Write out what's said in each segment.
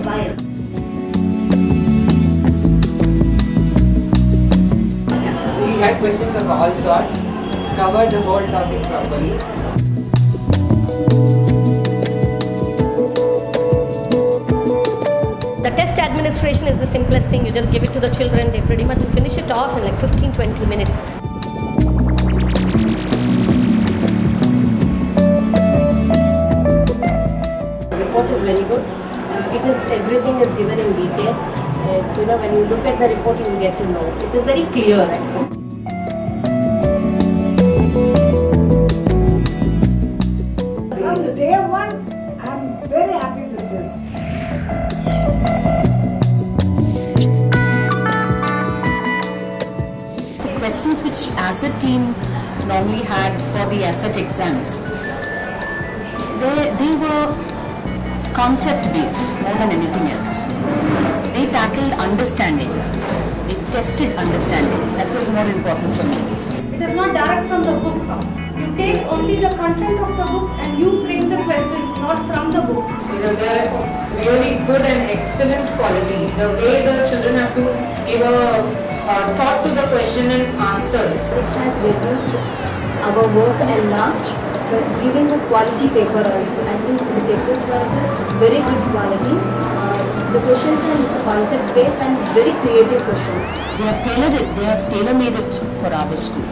while. We had questions of all sorts, covered the whole topic properly. The test administration is the simplest thing. You just give it to the children, they pretty much finish it off in like 15-20 minutes. The report is very good. Everything is given in detail. It's, when you look at the report, you will get to know. It is very clear actually. From day one, I'm very happy with this. The questions which ASSET team normally had for the ASSET exams, they were concept based more than anything else. They tackled understanding. They tested understanding. That was more important for me. It is not direct from the book. You take only the content of the book and you frame the questions, not from the book. They're really good and excellent quality. The way the children have to give a thought to the question and answer. It has reduced our work and large, but giving a quality paper also. I think the papers are very good quality. The questions are concept based and very creative questions. They have tailored it. They have tailor-made it for our school.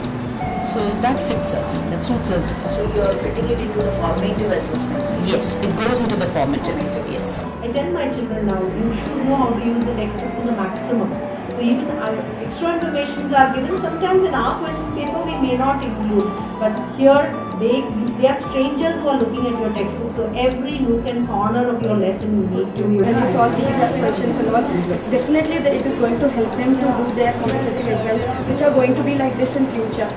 So that fits us. That suits us. So you're fitting it into the formative assessments. Yes, it goes into the formative. Yes. I tell my children now, you should know how to use the textbook to the maximum. So even extra informations are given. Sometimes in our question paper we may not include, but here they are strangers who are looking at your textbook. So every nook and corner of your lesson you need to use. When you solve these questions and all, it's definitely that it is going to help them to do their competitive exams, which are going to be like this in future.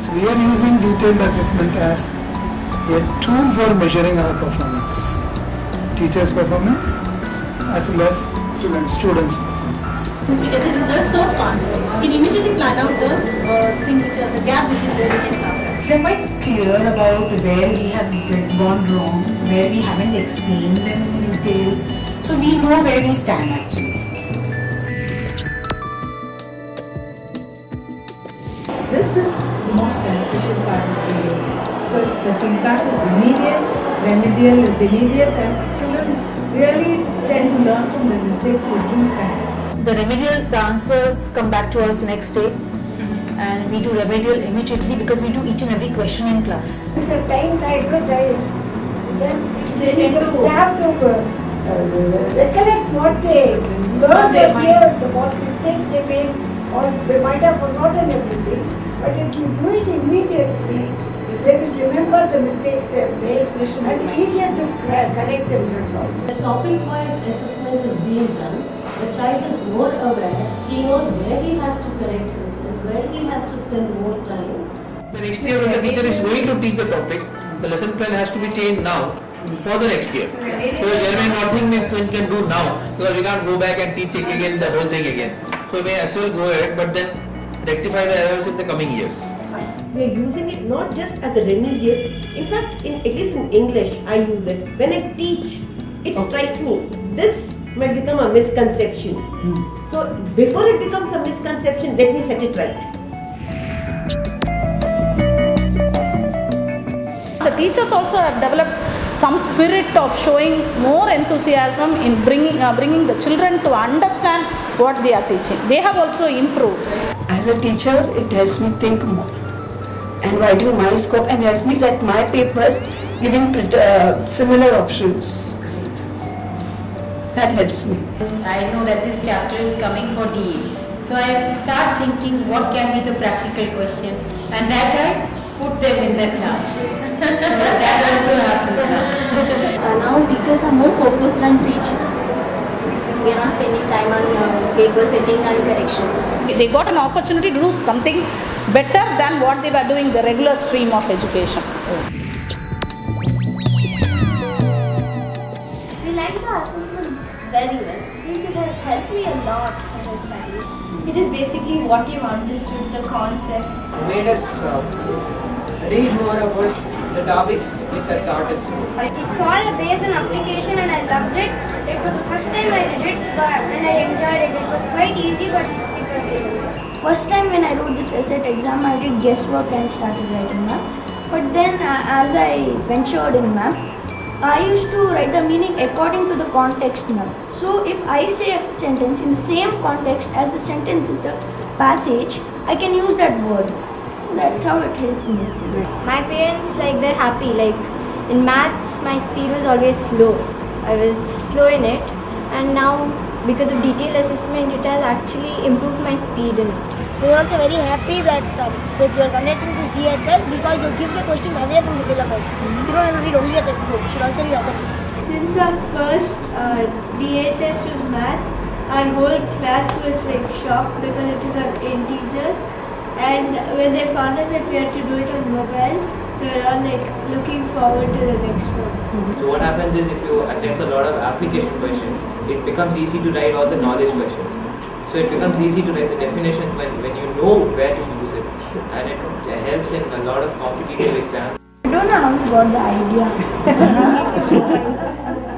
So we are using detailed assessment as a tool for measuring our performance. Teachers' performance as well as students' performance. Since we get the results so fast, we can immediately plan out the gap which is there in our. They're quite clear about where we have gone wrong, where we haven't explained them in detail. So we know where we stand actually. This is the most beneficial part of the year because the feedback is immediate, remedial is immediate, and children really tend to learn from the mistakes with due sense. The remedial, the answers come back to us next day, and we do remedial immediately because we do each and every question in class. It's a time then They have to recollect what they learned earlier, what mistakes they made, or they might have forgotten everything. But if you do it immediately, they will remember the mistakes they have made and easier to correct themselves also. The topic-wise assessment is being done. The child is more aware. He knows where he has to correct himself, where he has to spend more time. The next year when the teacher is going to teach the topic, the lesson plan has to be changed now for the next year. So there may nothing we can do now because we can't go back and teach it again, the whole thing again. So we may as well go ahead but then rectify the errors in the coming years. We are using it not just as a remedial. In fact, at least in English, I use it. When I teach, it strikes me. This might become a misconception. So before it becomes a misconception, let me set it right. The teachers also have developed some spirit of showing more enthusiasm in bringing the children to understand what they are teaching. They have also improved. As a teacher, it helps me think more and widen my scope and helps me set my papers giving similar options. That helps me. I know that this chapter is coming for DA. So I start thinking what can be the practical question, and that I put them in the class. So that also happens now. Now teachers are more focused on teaching. We are not spending time on paper setting and correction. They got an opportunity to do something better than what they were doing the regular stream of education. We like the assessment very well. It has helped me a lot in my study. It is basically what you understood, the concepts. Made us read more about the topics which are taught in school. It's all based on application and I loved it. It was the first time I did it and I enjoyed it. It was quite easy but it was good. First time when I wrote this essay exam, I did guesswork and started writing ma'am. But then as I ventured in ma'am, I used to write the meaning according to the context ma'am. So if I say a sentence in the same context as the sentence in the passage, I can use that word. So that's how it helped me. My parents they're happy. In maths my speed was always slow. I was slow in it and now because of detailed assessment it has actually improved my speed in it. We are also very happy that you are connecting to GSL because you give the question away from the syllabus. You don't have to read only a textbook. You should also read other things. Since our first DA test was math, our whole class was shocked because it was on 8 teachers and when they found out that we had to do it on mobiles, we were all looking forward to the next one. So what happens is if you attempt a lot of application questions, it becomes easy to write all the knowledge questions. So it becomes easy to write the definitions when you know where to use it, and it helps in a lot of competitive exams. I don't know how you got the idea.